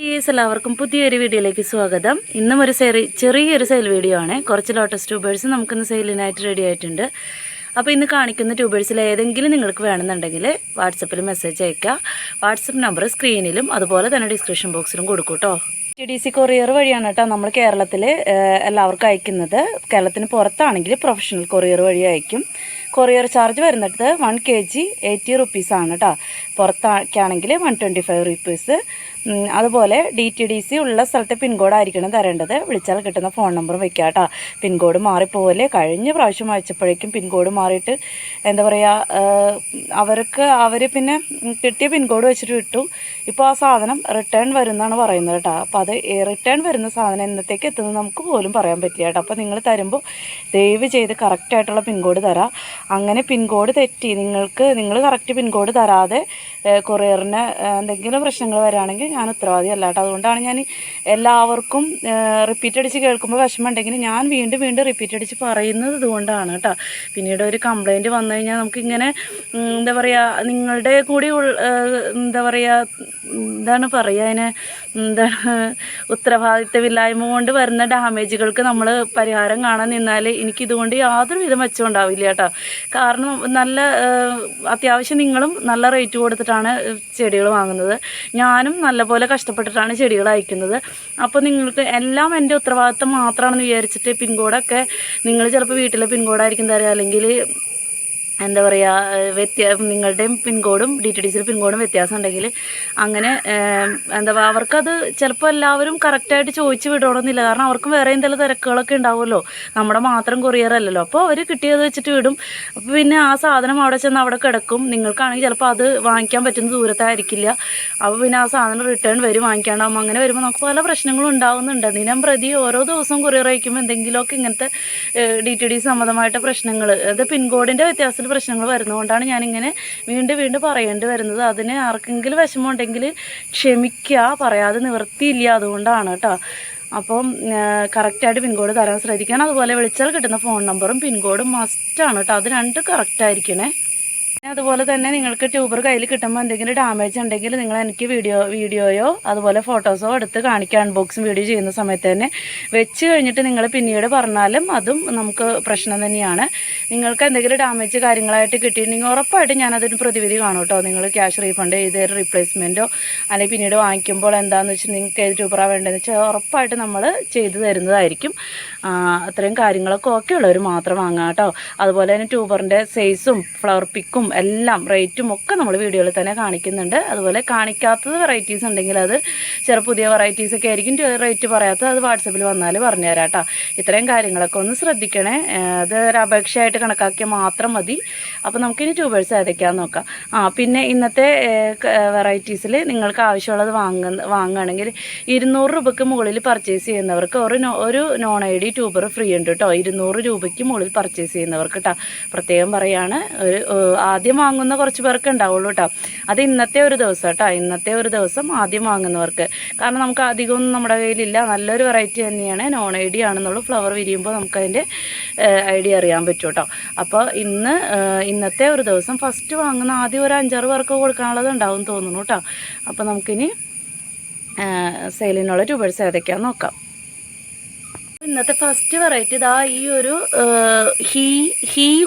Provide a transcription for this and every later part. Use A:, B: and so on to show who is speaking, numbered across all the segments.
A: എല്ലാവർക്കും പുതിയൊരു വീഡിയോയിലേക്ക് സ്വാഗതം. ഇന്നും ഒരു ചെറിയൊരു സെയിൽ വീഡിയോ ആണ്. കുറച്ച് ലോട്ടസ് ട്യൂബേഴ്സ് നമുക്കിന്ന് സെയിലിനായിട്ട് റെഡി ആയിട്ടുണ്ട്. അപ്പോൾ ഇന്ന് കാണിക്കുന്ന ട്യൂബേഴ്സിൽ ഏതെങ്കിലും നിങ്ങൾക്ക് വേണമെന്നുണ്ടെങ്കിൽ വാട്സപ്പിൽ മെസ്സേജ് അയക്കുക. വാട്സപ്പ് നമ്പർ സ്ക്രീനിലും അതുപോലെ തന്നെ ഡിസ്ക്രിപ്ഷൻ ബോക്സിലും കൊടുക്കും കേട്ടോ. TDC കൊറിയർ വഴിയാണ് കേട്ടോ നമ്മൾ കേരളത്തിൽ എല്ലാവർക്കും അയക്കുന്നത്. കേരളത്തിന് പുറത്താണെങ്കിൽ പ്രൊഫഷണൽ കൊറിയർ വഴി അയക്കും. കൊറിയർ ചാർജ് വരുന്നിടത്ത് 1 kg 80 റുപ്പീസാണ് കേട്ടോ. പുറത്താണെങ്കിൽ 125 റുപ്പീസ്. അതുപോലെ DTDC ഉള്ള സ്ഥലത്തെ പിൻകോഡ് ആയിരിക്കണം തരേണ്ടത്. വിളിച്ചാൽ കിട്ടുന്ന ഫോൺ നമ്പർ വെക്കുക കേട്ടോ. പിൻകോഡ് മാറിപ്പോവല്ലേ. കഴിഞ്ഞ പ്രാവശ്യം അയച്ചപ്പോഴേക്കും പിൻകോഡ് മാറിയിട്ട് എന്താ പറയുക, അവർ പിന്നെ കിട്ടിയ പിൻകോഡ് വെച്ചിട്ട് വിട്ടു. ഇപ്പോൾ ആ സാധനം റിട്ടേൺ വരുന്നതാണ് പറയുന്നത് കേട്ടോ. അപ്പോൾ അത് റിട്ടേൺ വരുന്ന സാധനം എന്നത്തേക്ക് എത്തുന്നത് നമുക്ക് പോലും പറയാൻ പറ്റില്ല കേട്ടോ. അപ്പോൾ നിങ്ങൾ തരുമ്പോൾ ദയവ് ചെയ്ത് കറക്റ്റായിട്ടുള്ള പിൻകോഡ് തരാം. അങ്ങനെ പിൻകോഡ് തെറ്റി നിങ്ങൾ കറക്റ്റ് പിൻകോഡ് തരാതെ കൊറിയറിന് എന്തെങ്കിലും പ്രശ്നങ്ങൾ വരികയാണെങ്കിൽ ഞാൻ ഉത്തരവാദി അല്ല കേട്ടോ. അതുകൊണ്ടാണ് ഞാൻ എല്ലാവർക്കും റിപ്പീറ്റ് അടിച്ച് കേൾക്കുമ്പോൾ വിഷമം ഉണ്ടെങ്കിൽ ഞാൻ വീണ്ടും റിപ്പീറ്റ് അടിച്ച് പറയുന്നത് ഇതുകൊണ്ടാണ് കേട്ടോ. പിന്നീട് ഒരു കംപ്ലയിൻറ്റ് വന്നു കഴിഞ്ഞാൽ നമുക്കിങ്ങനെ എന്താ പറയുക, നിങ്ങളുടെ കൂടി എന്താണ് പറയുക, അതിന് ഉത്തരവാദിത്തമില്ലായ്മ കൊണ്ട് വരുന്ന ഡാമേജുകൾക്ക് നമ്മൾ പരിഹാരം കാണാൻ നിന്നാൽ എനിക്കിതുകൊണ്ട് യാതൊരു വിധ മെച്ചം ഉണ്ടാവില്ല കേട്ടോ. കാരണം നല്ല അത്യാവശ്യം നിങ്ങളും നല്ല റേറ്റ് കൊടുത്തിട്ടാണ് ചെടികൾ വാങ്ങുന്നത്. ഞാനും നല്ലപോലെ കഷ്ടപ്പെട്ടിട്ടാണ് ചെടികൾ അയക്കുന്നത്. അപ്പോൾ നിങ്ങൾക്ക് എല്ലാം എൻ്റെ ഉത്തരവാദിത്തം മാത്രമാണെന്ന് വിചാരിച്ചിട്ട് പിൻകോഡൊക്കെ നിങ്ങൾ ചിലപ്പോൾ വീട്ടിലെ പിൻകോഡായിരിക്കും തരിക, അല്ലെങ്കിൽ എന്താ പറയുക, നിങ്ങളുടെയും പിൻകോഡും DTDC പിൻകോഡും വ്യത്യാസം ഉണ്ടെങ്കിൽ അങ്ങനെ അവർക്കത് ചിലപ്പോൾ എല്ലാവരും കറക്റ്റായിട്ട് ചോദിച്ച് വിടണമെന്നില്ല. കാരണം അവർക്കും വേറെ എന്തെങ്കിലും തിരക്കുകളൊക്കെ ഉണ്ടാവുമല്ലോ, നമ്മുടെ മാത്രം കൊറിയർ അല്ലല്ലോ. അപ്പോൾ അവർ കിട്ടിയത് വെച്ചിട്ട് വിടും. അപ്പോൾ പിന്നെ ആ സാധനം അവിടെ ചെന്ന് അവിടെ കിടക്കും. നിങ്ങൾക്കാണെങ്കിൽ ചിലപ്പോൾ അത് വാങ്ങിക്കാൻ പറ്റുന്ന ദൂരത്തായിരിക്കില്ല. അപ്പോൾ പിന്നെ ആ സാധനം റിട്ടേൺ വരും, വാങ്ങിക്കാണ്ടാവും. അങ്ങനെ വരുമ്പോൾ നമുക്ക് പല പ്രശ്നങ്ങളും ഉണ്ടാകുന്നുണ്ട്. ദിനം പ്രതി ഓരോ ദിവസവും കൊറിയർ അയക്കുമ്പോൾ എന്തെങ്കിലുമൊക്കെ ഇങ്ങനത്തെ DTDC സംബന്ധമായിട്ട് പ്രശ്നങ്ങൾ, അത് പിൻകോഡിൻ്റെ വ്യത്യാസത്തിൽ പ്രശ്നങ്ങൾ വരുന്നതുകൊണ്ടാണ് ഞാനിങ്ങനെ വീണ്ടും പറയേണ്ടി വരുന്നത്. അതിന് ആർക്കെങ്കിലും വിഷമമുണ്ടെങ്കിൽ ക്ഷമിക്കുക, പറയാതെ നിവൃത്തിയില്ല, അതുകൊണ്ടാണ് കേട്ടോ. അപ്പം കറക്റ്റായിട്ട് പിൻകോഡ് തരാൻ ശ്രദ്ധിക്കണം. അതുപോലെ വിളിച്ചാൽ കിട്ടുന്ന ഫോൺ നമ്പറും പിൻകോഡും മസ്റ്റാണ് കേട്ടോ. അത് രണ്ടും കറക്റ്റായിരിക്കണേ. അതുപോലെ തന്നെ നിങ്ങൾക്ക് ട്യൂബർ കയ്യിൽ കിട്ടുമ്പോൾ എന്തെങ്കിലും ഡാമേജ് ഉണ്ടെങ്കിൽ നിങ്ങൾ എനിക്ക് വീഡിയോയോ അതുപോലെ ഫോട്ടോസോ എടുത്ത് കാണിക്കുക. അൺബോക്സിങ് വീഡിയോ ചെയ്യുന്ന സമയത്ത് തന്നെ വെച്ച് കഴിഞ്ഞിട്ട് നിങ്ങൾ പിന്നീട് പറഞ്ഞാലും അതും നമുക്ക് പ്രശ്നം തന്നെയാണ്. നിങ്ങൾക്ക് എന്തെങ്കിലും ഡാമേജ് കാര്യങ്ങളായിട്ട് കിട്ടിയിട്ടുണ്ടെങ്കിൽ ഉറപ്പായിട്ടും ഞാനതിന് പ്രതിവിധി കാണും കേട്ടോ. നിങ്ങൾ ക്യാഷ് റീഫണ്ട് ചെയ്ത് റീപ്ലേസ്മെൻറ്റോ അല്ലെങ്കിൽ പിന്നീട് വാങ്ങിക്കുമ്പോൾ എന്താണെന്ന് വെച്ചാൽ നിങ്ങൾക്ക് ഏത് ട്യൂബറാണ് വേണ്ടതെന്ന് വെച്ചാൽ ഉറപ്പായിട്ട് നമ്മൾ ചെയ്തു തരുന്നതായിരിക്കും. അത്രയും കാര്യങ്ങളൊക്കെ ഓക്കെ ഉള്ളവർ മാത്രം വാങ്ങാം കേട്ടോ. അതുപോലെ തന്നെ ട്യൂബറിൻ്റെ സൈസും ഫ്ലവർ പിക്കും എല്ലാം റേറ്റും ഒക്കെ നമ്മൾ വീഡിയോയിൽ തന്നെ കാണിക്കുന്നുണ്ട്. അതുപോലെ കാണിക്കാത്തത് വെറൈറ്റീസ് ഉണ്ടെങ്കിൽ അത് ചില പുതിയ വെറൈറ്റീസൊക്കെ ആയിരിക്കും റേറ്റ് പറയാത്തത്, അത് വാട്സപ്പിൽ വന്നാൽ പറഞ്ഞു തരാം കേട്ടോ. ഇത്രയും കാര്യങ്ങളൊക്കെ ഒന്ന് ശ്രദ്ധിക്കണേ. അത് ഒരു അപേക്ഷയായിട്ട് കണക്കാക്കിയാൽ മാത്രം മതി. അപ്പോൾ നമുക്കിനി ട്യൂബേഴ്സ് ഏതൊക്കെയാണെന്ന് നോക്കാം. പിന്നെ ഇന്നത്തെ വെറൈറ്റീസിൽ നിങ്ങൾക്ക് ആവശ്യമുള്ളത് വാങ്ങുകയാണെങ്കിൽ 200 രൂപയ്ക്ക് മുകളിൽ പർച്ചേസ് ചെയ്യുന്നവർക്ക് ഒരു നോൺ ID ട്യൂബർ ഫ്രീ ഉണ്ട് കേട്ടോ. 200 രൂപയ്ക്ക് മുകളിൽ പർച്ചേസ് ചെയ്യുന്നവർക്ക് കേട്ടോ. പ്രത്യേകം പറയാണ്, ആദ്യം വാങ്ങുന്ന കുറച്ച് പേർക്ക് ഉണ്ടാവുള്ളൂ കേട്ടോ. അത് ഇന്നത്തെ ഒരു ദിവസം കേട്ടോ. ഇന്നത്തെ ഒരു ദിവസം ആദ്യം വാങ്ങുന്നവർക്ക്. കാരണം നമുക്ക് അധികമൊന്നും നമ്മുടെ കയ്യിലില്ല. നല്ലൊരു വെറൈറ്റി തന്നെയാണ്. Non ID ആണെന്നുള്ളൂ. ഫ്ലവർ വിരിയുമ്പോൾ നമുക്കതിൻ്റെ ID അറിയാൻ പറ്റും കേട്ടോ. അപ്പോൾ ഇന്നത്തെ ഒരു ദിവസം ഫസ്റ്റ് വാങ്ങുന്ന ആദ്യം ഒരു 5-6 പേർക്ക് കൊടുക്കാനുള്ളത് ഉണ്ടാവും തോന്നുന്നു കേട്ടോ. അപ്പോൾ നമുക്കിനി സെയിലിനുള്ള ട്യൂബേഴ്സ് ഏതൊക്കെയാണെന്ന് നോക്കാം. ഇന്നത്തെ ഫസ്റ്റ് വെറൈറ്റി ഇതാ ഈ ഒരു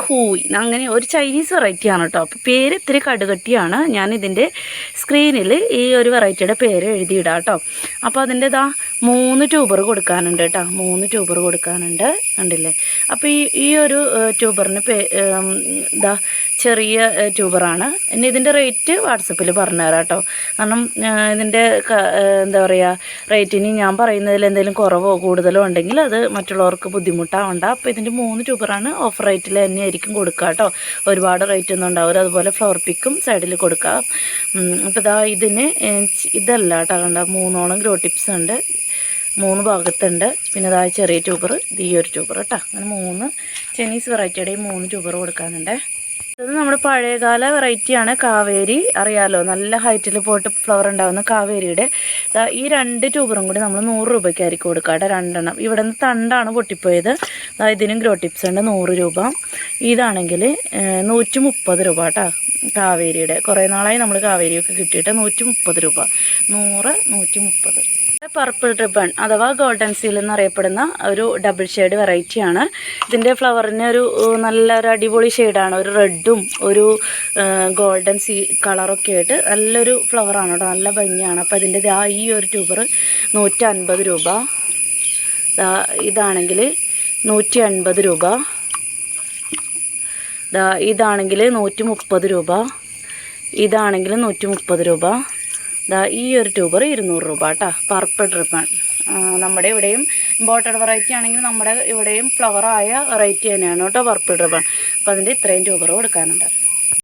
A: ഹൂയ് അങ്ങനെ ഒരു ചൈനീസ് വെറൈറ്റിയാണ് കേട്ടോ. അപ്പോൾ പേര് ഇത്തിരി കടുകട്ടിയാണ്. ഞാൻ ഇതിൻ്റെ സ്ക്രീനിൽ ഈ ഒരു വെറൈറ്റിയുടെ പേര് എഴുതിയിടാം കേട്ടോ. അപ്പോൾ അതിൻ്റെ ഇതാ 3 ട്യൂബർ കൊടുക്കാനുണ്ട് കേട്ടോ. 3 ട്യൂബർ കൊടുക്കാനുണ്ട്, കണ്ടില്ലേ. അപ്പോൾ ഈ ഒരു ട്യൂബറിന് ഇതാ ചെറിയ ട്യൂബറാണ്. ഇനി ഇതിൻ്റെ റേറ്റ് വാട്സപ്പിൽ പറഞ്ഞുതരാം കേട്ടോ. കാരണം ഇതിൻ്റെ എന്താ പറയുക, റേറ്റിന് ഞാൻ പറയുന്നതിൽ എന്തെങ്കിലും കുറവോ കൂടുതലോ ഉണ്ടെങ്കിൽ അത് മറ്റുള്ളവർക്ക് ബുദ്ധിമുട്ടാവണ്ട. അപ്പോൾ ഇതിൻ്റെ 3 ട്യൂബറാണ്. ഓഫർ റേറ്റിൽ തന്നെയായിരിക്കും കൊടുക്കുക കേട്ടോ. ഒരുപാട് റേറ്റ് ഒന്നും ഉണ്ടാവില്ല. അതുപോലെ ഫ്ലവർ പിക്കും സൈഡിൽ കൊടുക്കാം. അപ്പോൾ ഇതാ ഇതിന് ഇതല്ല കേട്ടോ, കണ്ട 3ഓളം ഗ്രോ ടിപ്സ് ഉണ്ട്, 3 ഭാഗത്തുണ്ട്. പിന്നെ ഇതാ ചെറിയ ട്യൂബർ, ഈ ഒരു ട്യൂബർ കേട്ടോ. അങ്ങനെ 3 ചൈനീസ് വെറൈറ്റിയുടെ 3 ട്യൂബർ കൊടുക്കാനുണ്ട്. ഇത് നമ്മുടെ പഴയകാല വെറൈറ്റിയാണ് കാവേരി, അറിയാലോ, നല്ല ഹൈറ്റിൽ പോയിട്ട് ഫ്ലവർ ഉണ്ടാകുന്ന കാവേരിയുടെ. ഈ 2 ട്യൂബറും കൂടി നമ്മൾ 100 രൂപയ്ക്കായിരിക്കും കൊടുക്കുക കേട്ടോ, 2 എണ്ണം. ഇവിടെ നിന്ന് തണ്ടാണ് പൊട്ടിപ്പോയത്. ഇതിനും ഗ്രോ ടിപ്സ് ഉണ്ട്, 100 രൂപ. ഇതാണെങ്കിൽ 130 രൂപ കേട്ടോ കാവേരിയുടെ. കുറേ നാളായി നമ്മൾ കാവേരിയൊക്കെ കിട്ടിയിട്ട് 130 രൂപ. 100, 130. പർപ്പിൾ റിബൺ അഥവാ ഗോൾഡൻ സീൽ എന്നറിയപ്പെടുന്ന ഒരു ഡബിൾ ഷെയ്ഡ് വെറൈറ്റിയാണ്. ഇതിൻ്റെ ഫ്ലവറിന് നല്ലൊരു അടിപൊളി ഷെയ്ഡാണ്. ഒരു റെഡും ഒരു ഗോൾഡൻ കളറൊക്കെ ആയിട്ട് നല്ലൊരു ഫ്ലവറാണ് കേട്ടോ, നല്ല ഭംഗിയാണ്. അപ്പോൾ ഇതിൻ്റെ ഈ ഒരു ട്യൂബർ 150 രൂപ. ഇതാണെങ്കിൽ 180 രൂപ. ഇതാണെങ്കിൽ 130 രൂപ. ഇതാണെങ്കിൽ 130 രൂപ. ഈ ഒരു ട്യൂബർ 200 രൂപ കേട്ടോ, പർപ്പിൾ റിബൺ. നമ്മുടെ ഇവിടെയും ഇമ്പോർട്ടഡ് വെറൈറ്റി ആണെങ്കിൽ നമ്മുടെ ഇവിടെയും ഫ്ലവറായ വെറൈറ്റി തന്നെയാണ് കേട്ടോ പർപ്പിൾ റിബൺ. അപ്പോൾ അതിൻ്റെ ഇത്രയും ട്യൂബർ കൊടുക്കാനുണ്ട്.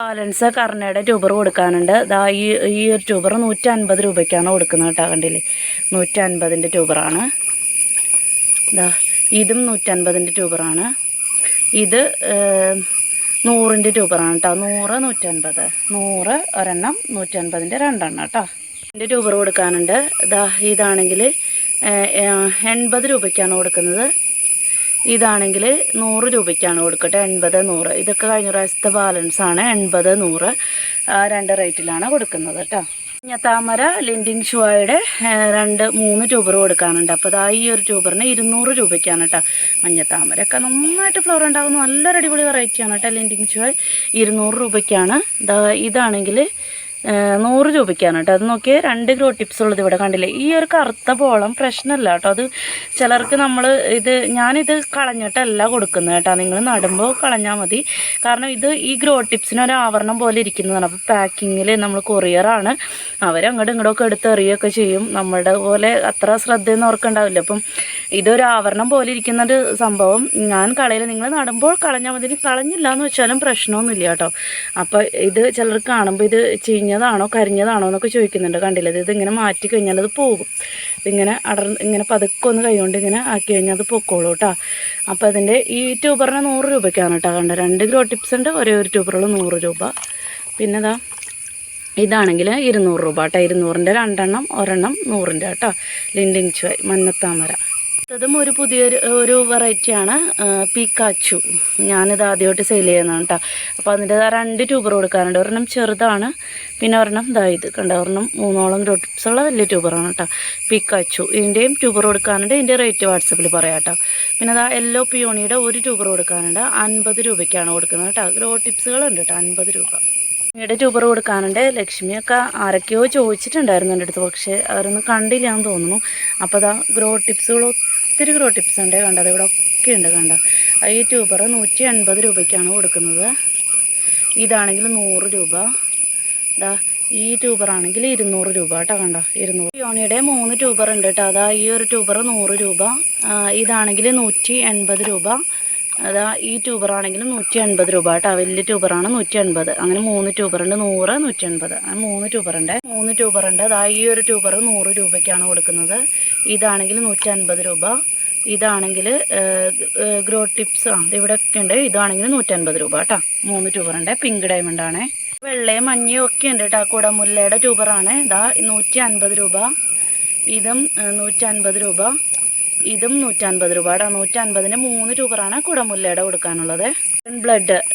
A: ബാലൻസ് കർണയുടെ ട്യൂബർ കൊടുക്കാനുണ്ട്. ഈ ഒരു ട്യൂബർ 150 രൂപയ്ക്കാണ് കൊടുക്കുന്നത് കേട്ടോ, കണ്ടില്ലേ, 150ൻ്റെ ട്യൂബറാണ്. ഇതും 150ൻ്റെ ട്യൂബറാണ്. ഇത് 100ൻ്റെ ട്യൂബറാണ് കേട്ടോ. 100, 150. 100 ഒരെണ്ണം, 150ൻ്റെ 2 എണ്ണം കേട്ടോ. ഇതിൻ്റെ ട്യൂബർ കൊടുക്കാനുണ്ട്. ഇതാണെങ്കിൽ 80 രൂപയ്ക്കാണ് കൊടുക്കുന്നത്. ഇതാണെങ്കിൽ 100 രൂപയ്ക്കാണ് കൊടുക്കട്ടെ, 80, 100. ഇതൊക്കെ കഴിഞ്ഞ പ്രാവശ്യത്തെ ബാലൻസാണ്. 80, 100 2 റേറ്റിലാണ് കൊടുക്കുന്നത് കേട്ടോ. മഞ്ഞത്താമര ലിൻഡിങ് ഷുവായുടെ 2, 3 ട്യൂബർ കൊടുക്കാനുണ്ട്. അപ്പോൾ ഈ ഒരു ട്യൂബറിന് 200 രൂപയ്ക്കാണ് കേട്ടോ. മഞ്ഞത്താമരയൊക്കെ നന്നായിട്ട് ഫ്ലവർ ഉണ്ടാകുന്ന നല്ലൊരു അടിപൊളി വെറൈറ്റിയാണ് കേട്ടോ. ലിൻഡിങ് ഷുവ 200 രൂപയ്ക്കാണ്. ഇതാണെങ്കിൽ 100 രൂപയ്ക്കാണ് കേട്ടോ. അത് നോക്കിയേ, 2 ഗ്രോ ടിപ്സ് ഉള്ളത് ഇവിടെ കണ്ടില്ലേ. ഈ ഒരു കറുത്ത പോളം പ്രശ്നമല്ല കേട്ടോ. അത് ചിലർക്ക് ഞാനിത് കളഞ്ഞിട്ടല്ല കൊടുക്കുന്നത് കേട്ടോ. നിങ്ങൾ നടുമ്പോൾ കളഞ്ഞാൽ മതി. കാരണം ഈ ഗ്രോ ടിപ്സിന് ഒരു ആവരണം പോലെ ഇരിക്കുന്നതാണ്. അപ്പോൾ പാക്കിങ്ങിൽ നമ്മൾ കൊറിയറാണ്, അവരങ്ങോട്ടും ഇങ്ങോട്ടൊക്കെ എടുത്ത് എറിയൊക്കെ ചെയ്യും. നമ്മളുടെ പോലെ അത്ര ശ്രദ്ധയൊന്നും ഓർക്കുണ്ടാവില്ല. അപ്പം ഇതൊരു ആവരണം പോലെ ഇരിക്കുന്നൊരു സംഭവം ഞാൻ കളയിൽ, നിങ്ങൾ നടുമ്പോൾ കളഞ്ഞാൽ മതി. കളഞ്ഞില്ല എന്ന് വെച്ചാലും പ്രശ്നമൊന്നുമില്ല കേട്ടോ. അപ്പോൾ ഇത് ചിലർ കാണുമ്പോൾ ഇത് ചീഞ്ഞതാണോ കരിഞ്ഞതാണോ എന്നൊക്കെ ചോദിക്കുന്നുണ്ട്. കണ്ടില്ല, ഇതിങ്ങനെ മാറ്റി കഴിഞ്ഞാൽ അത് പോകും. ഇതിങ്ങനെ ഇങ്ങനെ പതുക്കെ ഒന്ന് കൈകൊണ്ട് ഇങ്ങനെ ആക്കി കഴിഞ്ഞാൽ അത് പൊക്കോളൂ കേട്ടോ. അപ്പോൾ അതിൻ്റെ ഈ ട്യൂബറിന് 100 രൂപയ്ക്കാണ് കേട്ടോ. കണ്ട 2 ഗ്രോ ടിപ്സ് ഉണ്ട്, ഒരേ ഒരു ട്യൂബറുകൾ 100 രൂപ. പിന്നെ ഇതാണെങ്കിൽ 200 രൂപ കേട്ടോ. 200ൻ്റെ 2 എണ്ണം, ഒരെണ്ണം 100ൻ്റെ കേട്ടോ. ലിൻഡിങ് ഷുവ മഞ്ഞത്താമര. അതും ഒരു പുതിയൊരു വെറൈറ്റിയാണ്, പീക്കാച്ചു. ഞാനിത് ആദ്യമായിട്ട് സെയിൽ ചെയ്യുന്നതാണ് കേട്ടോ. അപ്പോൾ അതിൻ്റെ 2 ട്യൂബർ കൊടുക്കാറുണ്ട്. ഒരെണ്ണം ചെറുതാണ്, പിന്നെ ഒരെണ്ണം ഇത് കണ്ട, ഒരെണ്ണം 3ഓളം ഗ്രോ ടിപ്സുള്ള വലിയ ട്യൂബറാണ് കേട്ടോ, പീക്കാച്ചു. ഇതിൻ്റെയും ട്യൂബർ കൊടുക്കാനുണ്ട്. ഇതിൻ്റെ റേറ്റ് വാട്സപ്പിൽ പറയാം കേട്ടോ. പിന്നെ യെല്ലോ പിയോണിയുടെ 1 ട്യൂബർ കൊടുക്കാനുണ്ട്. 50 രൂപയ്ക്കാണ് കൊടുക്കുന്നത് കേട്ടോ. ഗ്രോ ടിപ്സുകളുണ്ട് കേട്ടോ, 50 രൂപ. പിന്നീട് ട്യൂബർ കൊടുക്കാനുണ്ട്. ലക്ഷ്മിയൊക്കെ ആരൊക്കെയോ ചോദിച്ചിട്ടുണ്ടായിരുന്നു എൻ്റെ അടുത്ത്, പക്ഷേ അവരൊന്നും കണ്ടില്ല എന്ന് തോന്നുന്നു. അപ്പോൾ ഗ്രോ ടിപ്സുകൾ ഒത്തിരി ഗ്രോ ടിപ്സ് ഉണ്ട് കണ്ടത്, ഇവിടെ ഒക്കെ ഉണ്ട് കണ്ട. ഈ ട്യൂബർ 180 രൂപയ്ക്കാണ് കൊടുക്കുന്നത്. ഇതാണെങ്കിൽ 100 രൂപ. ഈ ട്യൂബറാണെങ്കിൽ 200 രൂപ കേട്ടോ. കണ്ടോ, 200. പിയോണിയുടെ 3 ട്യൂബർ ഉണ്ട് കേട്ടോ. ഈ ഒരു ട്യൂബർ 100 രൂപ. ഇതാണെങ്കിൽ 180 രൂപ. ഈ ട്യൂബറാണെങ്കിൽ 180 രൂപ കേട്ടോ. വലിയ ട്യൂബറാണ് 180. അങ്ങനെ 3 ട്യൂബറുണ്ട്, 100, 180. അങ്ങനെ 3 ട്യൂബറുണ്ട്. ഈ ഒരു ട്യൂബർ 100 രൂപയ്ക്കാണ് കൊടുക്കുന്നത്. ഇതാണെങ്കിൽ 150 രൂപ. ഇതാണെങ്കിൽ ഗ്രോ ടിപ്സ് ഇവിടെ ഒക്കെ ഉണ്ട്. ഇതാണെങ്കിൽ 150 രൂപ കേട്ടോ. 3 ട്യൂബറുണ്ട്. പിങ്ക് ഡയമണ്ട് ആണ്. വെള്ളയും മഞ്ഞയും ഒക്കെ ഉണ്ട് കേട്ടോ. കുടമുല്ലയുടെ ട്യൂബറാണ്. 150 രൂപ. ഇതും 150 രൂപ. ഇതും 150 രൂപ കേട്ടോ. 150ൻ്റെ 3 ട്യൂബറാണ് കുടമുല്ലയുടെ കൊടുക്കാനുള്ളത്.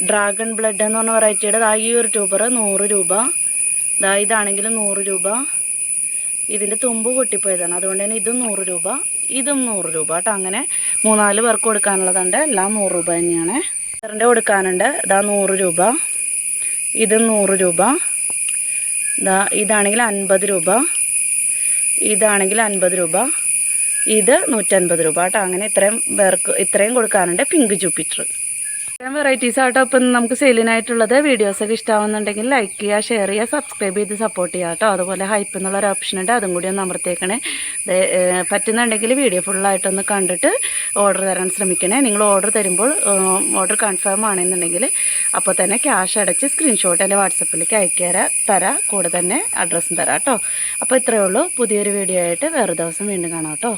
A: ഡ്രാഗൺ ബ്ലഡ് എന്ന് പറഞ്ഞ വെറൈറ്റിയുടെ ഈ ഒരു ട്യൂബർ 100 രൂപ. ഇതാണെങ്കിൽ 100 രൂപ. ഇതിൻ്റെ തുമ്പ് പൊട്ടിപ്പോയതാണ്, അതുകൊണ്ട് തന്നെ ഇതും 100 രൂപ. ഇതും 100 രൂപ കേട്ടോ. അങ്ങനെ 3-4 പേർക്ക് കൊടുക്കാനുള്ളതുണ്ട്. എല്ലാം 100 രൂപ തന്നെയാണ്. ഇതിൻ്റെ കൊടുക്കാനുണ്ട്. 100 രൂപ. ഇതും 100 രൂപ. ഇതാണെങ്കിൽ 50 രൂപ. ഇതാണെങ്കിൽ 50 രൂപ. ഇത് 150 രൂപ കേട്ടോ. അങ്ങനെ ഇത്രയും കൊടുക്കാനുണ്ട്. Pink Jupiter. ഇത്രയും വെറൈറ്റീസ് ആട്ടോ ഇപ്പം നമുക്ക് സെയിലിനായിട്ടുള്ളത്. വീഡിയോസൊക്കെ ഇഷ്ടമാവുന്നുണ്ടെങ്കിൽ ലൈക്ക് ചെയ്യുക, ഷെയർ ചെയ്യുക, സബ്സ്ക്രൈബ് ചെയ്ത് സപ്പോർട്ട് ചെയ്യുക കേട്ടോ. അതുപോലെ ഹൈപ്പ് എന്നുള്ളൊരു ഓപ്ഷൻ ഉണ്ട്, അതും കൂടി ഒന്ന് അമർത്തേക്കണേ. പറ്റുന്നുണ്ടെങ്കിൽ വീഡിയോ ഫുള്ളായിട്ടൊന്ന് കണ്ടിട്ട് ഓർഡർ തരാൻ ശ്രമിക്കണേ. നിങ്ങൾ ഓർഡർ തരുമ്പോൾ ഓർഡർ കൺഫേം ആണെന്നുണ്ടെങ്കിൽ അപ്പോൾ തന്നെ ക്യാഷ് അടച്ച് സ്ക്രീൻഷോട്ട് എൻ്റെ വാട്സപ്പിലേക്ക് തരാം. കൂടെ തന്നെ അഡ്രസ്സും തരാം കേട്ടോ. അപ്പോൾ ഇത്രയേ ഉള്ളൂ. പുതിയൊരു വീഡിയോ ആയിട്ട് വേറെ ദിവസം വീണ്ടും കാണാം കേട്ടോ.